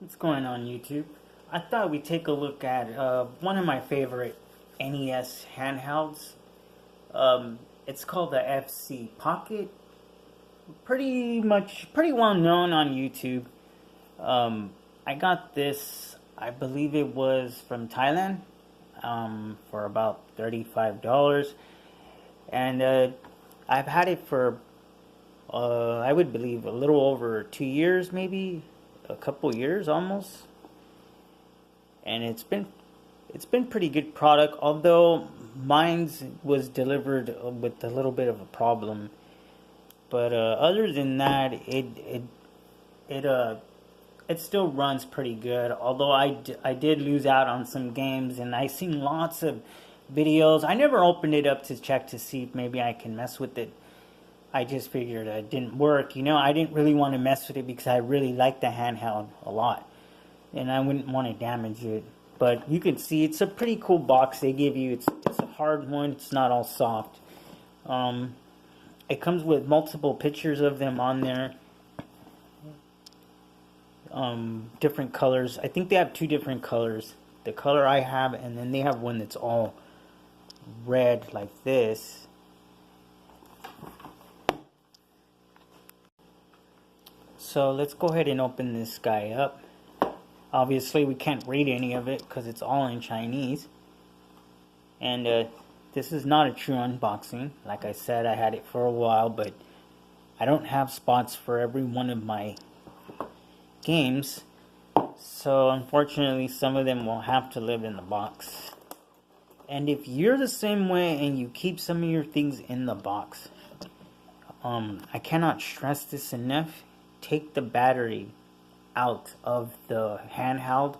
What's going on YouTube? I thought we'd take a look at one of my favorite NES handhelds. It's called the FC Pocket. Pretty well known on YouTube. I got this, I believe it was from Thailand, for about $35. And I've had it for, I would believe, a little over 2 years, maybe a couple years almost. And it's been pretty good product, although mine's was delivered with a little bit of a problem. But other than that, it it still runs pretty good. Although I did lose out on some games, and I seen lots of videos. I never opened it up to check to see if maybe I can mess with it. I just figured it didn't work. I didn't really want to mess with it because I really like the handheld a lot, and I wouldn't want to damage it. But you can see it's a pretty cool box they give you. It's a hard one. It's not all soft. It comes with multiple pictures of them on there. Different colors. I think they have two different colors. The color I have, and then they have one that's all red like this. So let's go ahead and open this guy up. Obviously we can't read any of it because it's all in Chinese. And this is not a true unboxing. Like I said, I had it for a while, but I don't have spots for every one of my games. So unfortunately some of them will have to live in the box. And if you're the same way and you keep some of your things in the box, I cannot stress this enough. Take the battery out of the handheld,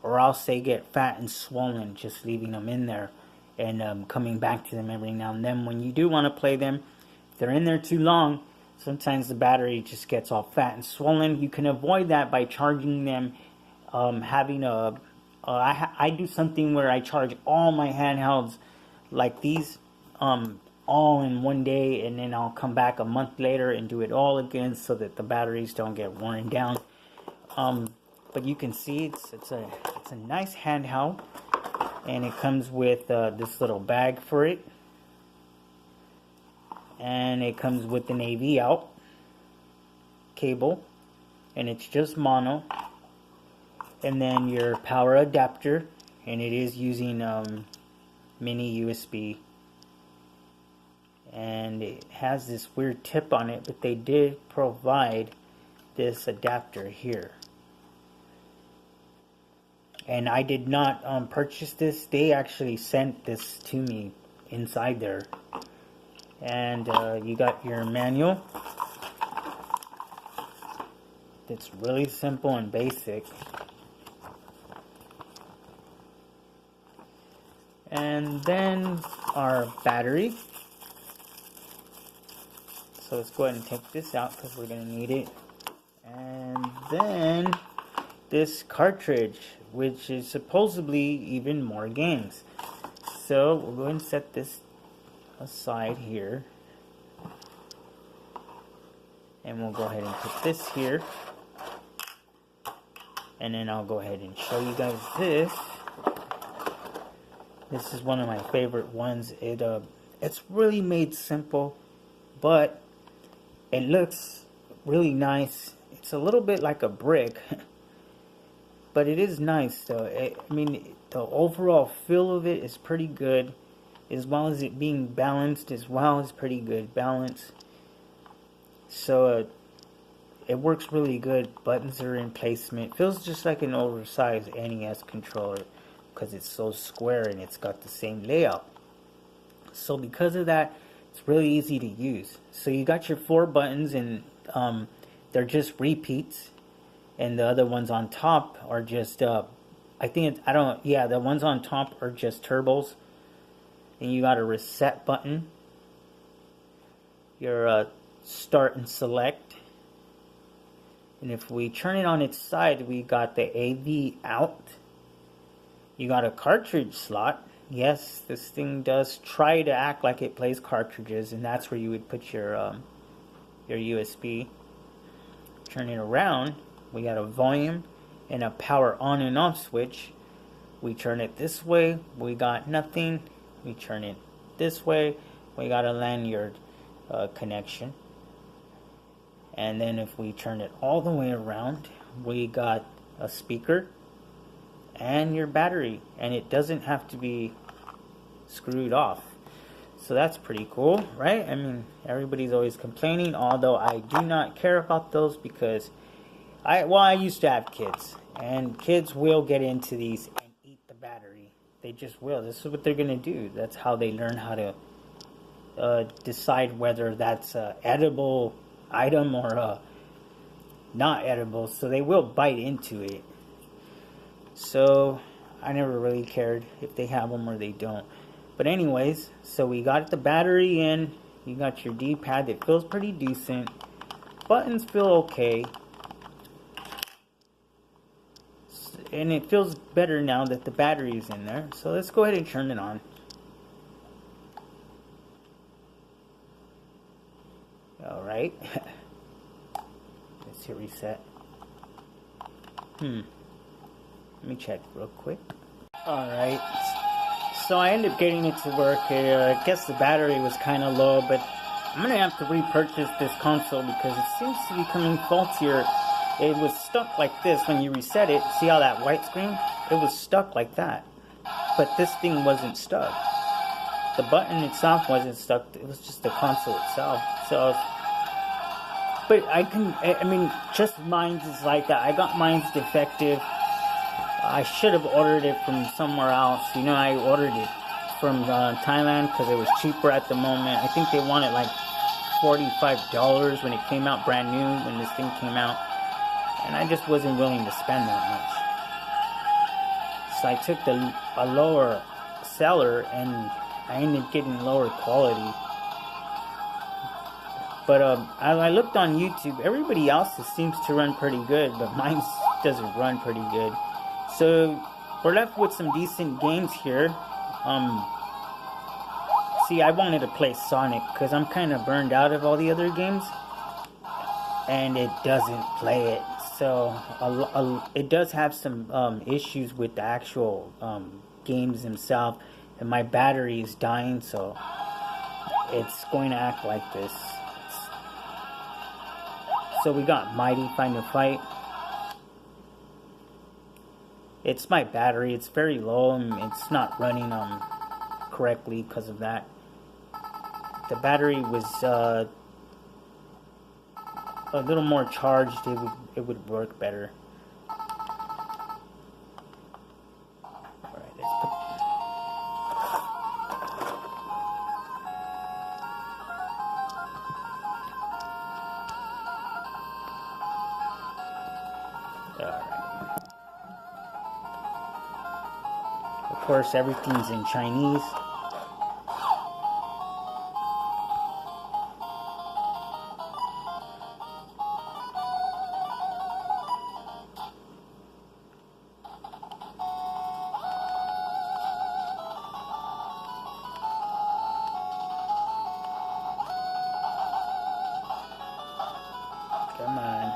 or else they get fat and swollen just leaving them in there and coming back to them every now and then. When you do want to play them, if they're in there too long, sometimes the battery just gets all fat and swollen. You can avoid that by charging them, having I do something where I charge all my handhelds like these all in one day, and then I'll come back a month later and do it all again so that the batteries don't get worn down. But you can see it's a nice handheld, and it comes with this little bag for it, and it comes with an AV out cable, and it's just mono, and then your power adapter, and it is using mini USB. And it has this weird tip on it, but they did provide this adapter here. And I did not purchase this. They actually sent this to me inside there. And you got your manual. It's really simple and basic. And then our battery. So let's go ahead and take this out because we're going to need it. And then this cartridge, which is supposedly even more games. So we'll go ahead and set this aside here. And we'll go ahead and put this here. And then I'll go ahead and show you guys this. This is one of my favorite ones. It's really made simple, but it looks really nice. It's a little bit like a brick, but it is nice though. I mean, the overall feel of it is pretty good, as well as it being balanced as well as pretty good balance. So it works really good. Buttons are in placement. It feels just like an oversized NES controller because it's so square and it's got the same layout. So because of that, it's really easy to use. So you got your 4 buttons, and they're just repeats, and the other ones on top are just the ones on top are just turbos. And you got a reset button, your start and select, and if we turn it on its side, we got the AV out. You got a cartridge slot. Yes, this thing does try to act like it plays cartridges, and that's where you would put your USB. Turn it around, we got a volume and a power on and off switch. We turn it this way, we got nothing. We turn it this way, we got a lanyard connection. And then if we turn it all the way around, we got a speaker and your battery, and it doesn't have to be screwed off. So that's pretty cool, right? I mean, everybody's always complaining, although I do not care about those because I used to have kids, and kids will get into these and eat the battery. They just will. This is what they're gonna do. That's how they learn how to decide whether that's an edible item or not edible. So they will bite into it. So I never really cared if they have them or they don't. But anyways, so we got the battery in. You got your D-pad. It feels pretty decent. Buttons feel okay. And it feels better now that the battery is in there. So let's go ahead and turn it on. Alright. Let's hit reset. Let me check real quick. Alright. So I ended up getting it to work. I guess the battery was kind of low, but I'm going to have to repurchase this console because it seems to be coming faultier. It was stuck like this when you reset it. See how that white screen? It was stuck like that. But this thing wasn't stuck. The button itself wasn't stuck. It was just the console itself. So, but I mean, just mine's is like that. I got mine's defective. I should have ordered it from somewhere else. You know, I ordered it from Thailand because it was cheaper at the moment. I think they wanted like $45 when it came out brand new, when this thing came out. And I just wasn't willing to spend that much. So I took a lower seller and I ended up getting lower quality. But I looked on YouTube. Everybody else's seems to run pretty good, but mine doesn't run pretty good. So we're left with some decent games here. See, I wanted to play Sonic because I'm kind of burned out of all the other games, and it doesn't play it. So it does have some issues with the actual games themselves, and my battery is dying, so it's going to act like this. So we got Mighty Find a Fight. It's my battery. It's very low and it's not running correctly because of that. The battery was a little more charged. It would work better. Alright, let's put... Alright. Of course, everything's in Chinese. Come on.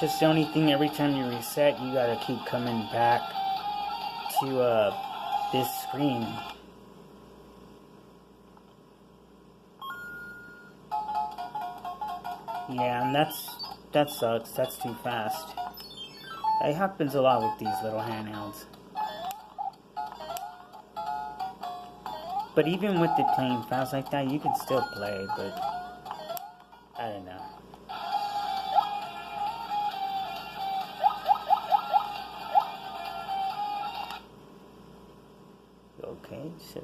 Just the only thing, every time you reset, you gotta keep coming back to this screen. Yeah, and that sucks. That's too fast. It happens a lot with these little handhelds. But even with it playing fast like that, you can still play, but I don't know. Okay, so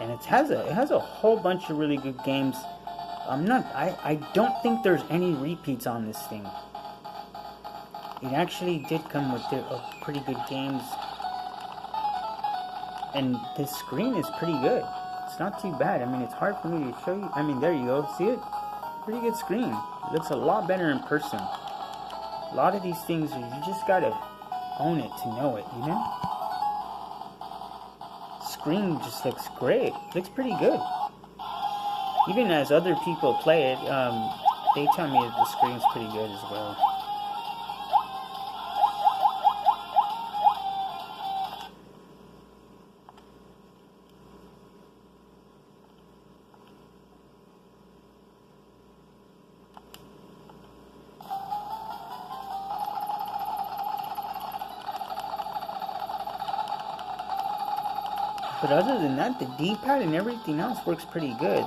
and it has a whole bunch of really good games. I don't think there's any repeats on this thing. It actually did come with pretty good games, and this screen is pretty good. It's not too bad. I mean, it's hard for me to show you. I mean, there you go. See it? Pretty good screen. It looks a lot better in person. A lot of these things, you just gotta own it to know it, you know? Screen just looks great. Looks pretty good. Even as other people play it, they tell me that the screen's pretty good as well. But other than that, the D-pad and everything else works pretty good.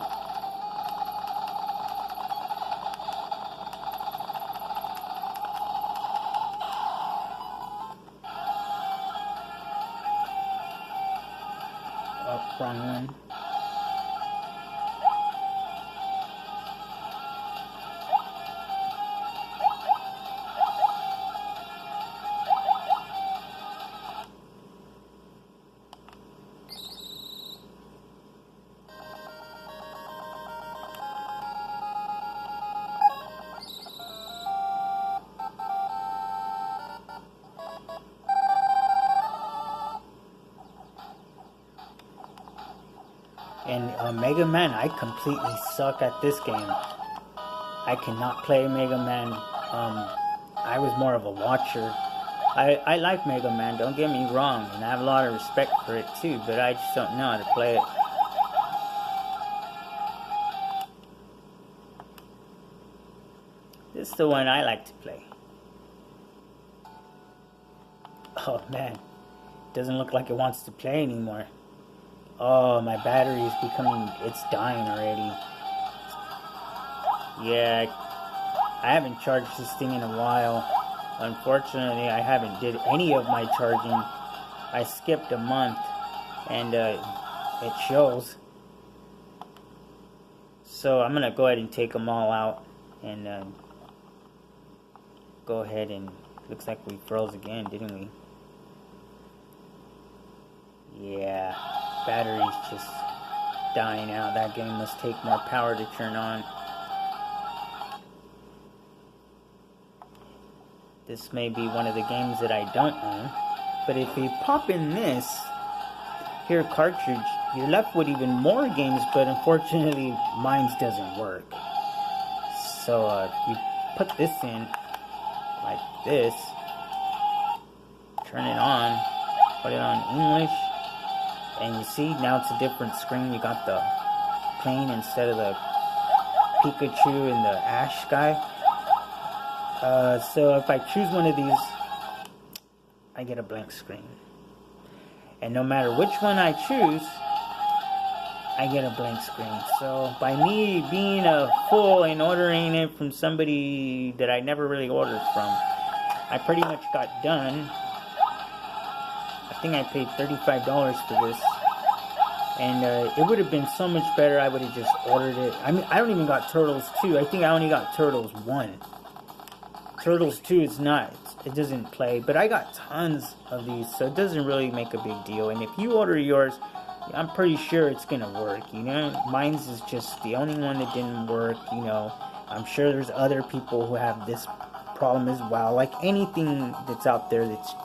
Oh, wrong one. And Mega Man, I completely suck at this game. I cannot play Mega Man. I was more of a watcher. I like Mega Man, don't get me wrong, and I have a lot of respect for it too, but I just don't know how to play it. This is the one I like to play. Oh man, doesn't look like it wants to play anymore. Oh, my battery is it's dying already. Yeah, I haven't charged this thing in a while. Unfortunately, I haven't did any of my charging. I skipped a month, and it shows. So I'm gonna go ahead and take them all out, and go ahead and, looks like we froze again, didn't we? Yeah. Battery's just dying out. That game must take more power to turn on. This may be one of the games that I don't own. But if you pop in this here cartridge, you're left with even more games, but unfortunately mine doesn't work. So if you put this in like this, turn it on, put it on English, and you see, now it's a different screen. You got the plane instead of the Pikachu and the Ash guy. So if I choose one of these, I get a blank screen. And no matter which one I choose, I get a blank screen. So by me being a fool and ordering it from somebody that I never really ordered from, I pretty much got done. I think I paid $35 for this, and it would have been so much better. I would have just ordered it. I mean, I don't even got Turtles 2. I think I only got Turtles 1. Turtles 2 is not, it doesn't play, but I got tons of these, so it doesn't really make a big deal. And if you order yours, I'm pretty sure it's gonna work, you know. Mine's is just the only one that didn't work, you know. I'm sure there's other people who have this problem as well. Like anything that's out there that's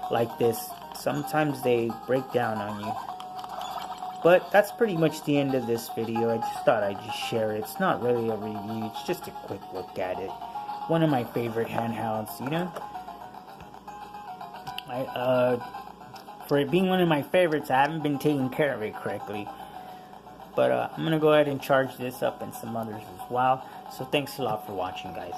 like this, sometimes they break down on you. But that's pretty much the end of this video. I just thought I'd just share it. It's not really a review, it's just a quick look at it. One of my favorite handhelds, you know. For it being one of my favorites, I haven't been taking care of it correctly. But I'm going to go ahead and charge this up and some others as well. So thanks a lot for watching, guys.